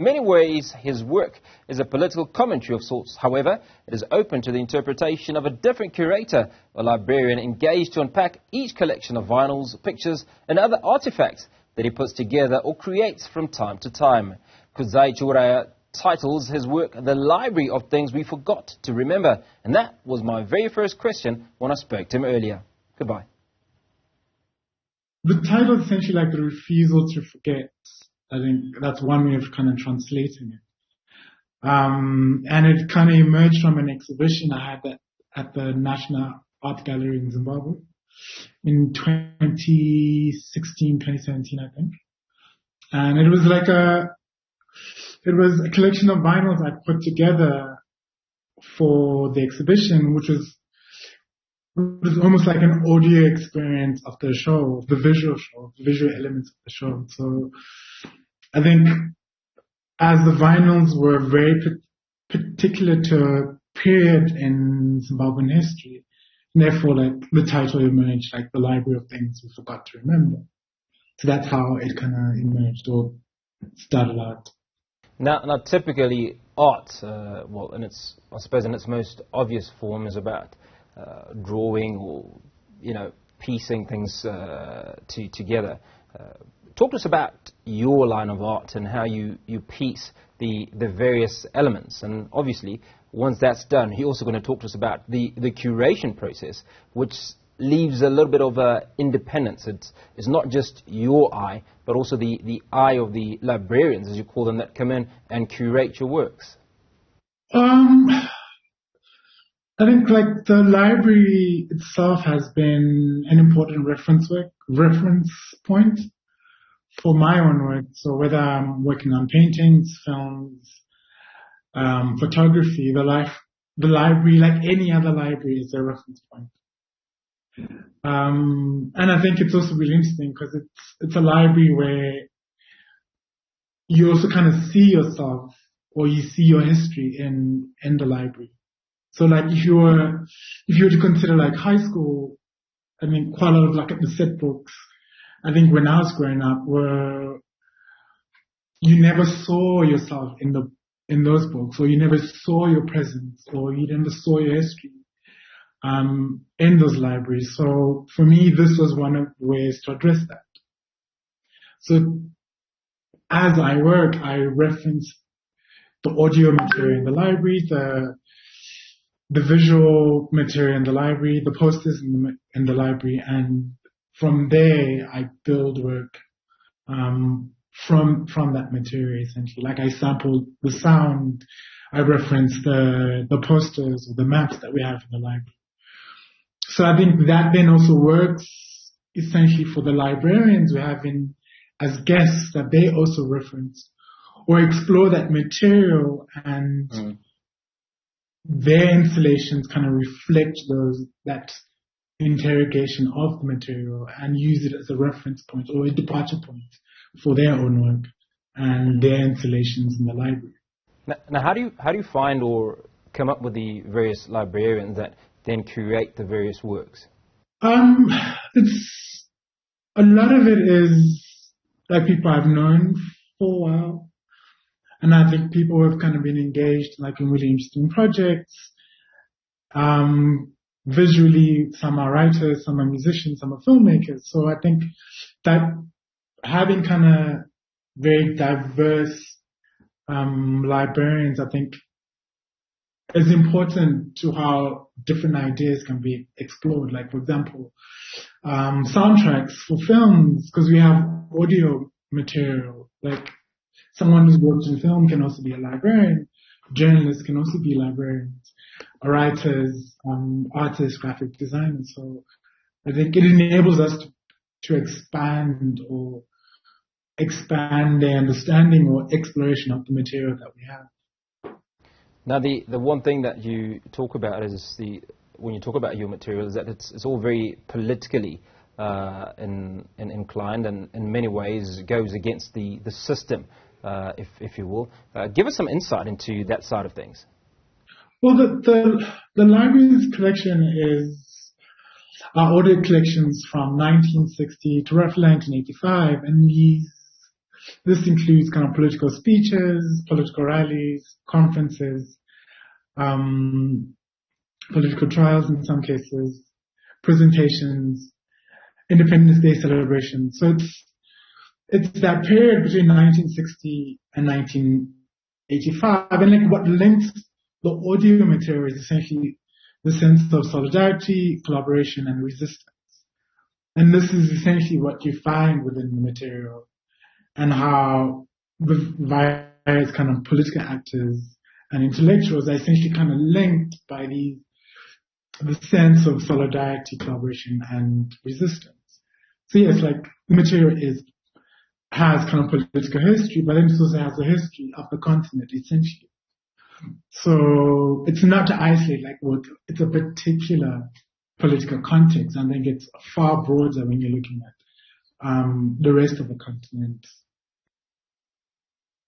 In many ways, his work is a political commentary of sorts. However, it is open to the interpretation of a different curator or librarian engaged to unpack each collection of vinyls, pictures and other artifacts that he puts together or creates from time to time. Kudzai Chiurai titles his work The Library of Things We Forgot to Remember. And that was my very first question when I spoke to him earlier. Goodbye. The title is essentially like the refusal to forget. I think that's one way of kind of translating it. And it kind of emerged from an exhibition I had at the National Art Gallery in Zimbabwe in 2016, 2017, I think. And it was a collection of vinyls I put together for the exhibition, which was almost like an audio experience of the show, the visual elements of the show. So I think as the vinyls were very particular to a period in Zimbabwean history, therefore like the title emerged, like The Library of Things We Forgot to Remember. So that's how it kind of emerged or started out. Now typically art, well, I suppose in its most obvious form is about drawing or, piecing things together. Talk to us about your line of art and how you piece the various elements. And obviously, once that's done, you're also going to talk to us about the curation process, which leaves a little bit of independence. It's not just your eye, but also the eye of the librarians, as you call them, that come in and curate your works. I think like the library itself has been an important reference point for my own work. So whether I'm working on paintings, films, photography, the library, like any other library, is a reference point. And I think it's also really interesting because it's a library where you also kind of see yourself or you see your history in the library. So like if you were to consider like high school, I mean quite a lot of like the set books, I think when I was growing up you never saw yourself in those books, or you never saw your presence, or you never saw your history in those libraries. So for me, this was one of the ways to address that. So as I work, I reference the audio material in the library, the visual material in the library, the posters in the library, and from there I build work from that material essentially. Like I sample the sound, I reference the posters or the maps that we have in the library. So I think that then also works essentially for the librarians we have in as guests, that they also reference or explore that material, and their installations kind of reflect that interrogation of the material and use it as a reference point or a departure point for their own work and their installations in the library. Now how do you find or come up with the various librarians that then curate the various works? It's a lot of it is like people I've known for a while. And I think people have kind of been engaged like in really interesting projects. Visually, some are writers, some are musicians, some are filmmakers. So I think that having kind of very diverse librarians, I think, is important to how different ideas can be explored. Like, for example, soundtracks for films, because we have audio material. Like, someone who's worked in film can also be a librarian. Journalists can also be librarians. Writers, artists, graphic designers. So I think it enables us to expand their understanding or exploration of the material that we have. Now, the one thing that you talk about is when you talk about your material is that it's all very politically inclined, and in many ways goes against the system, if you will. Give us some insight into that side of things. Well, the library's collection is our audio collections from 1960 to roughly 1985, and This includes kind of political speeches, political rallies, conferences, political trials in some cases, presentations, Independence Day celebrations. So it's that period between 1960 and 1985, and like what links the audio material is essentially the sense of solidarity, collaboration, and resistance. And this is essentially what you find within the material, and how the various kind of political actors and intellectuals are essentially kind of linked by the sense of solidarity, collaboration, and resistance. So yes, like the material has kind of political history, but then it also has a history of the continent, essentially. So it's not to isolate like what it's a particular political context. I think it's far broader when you're looking at the rest of the continent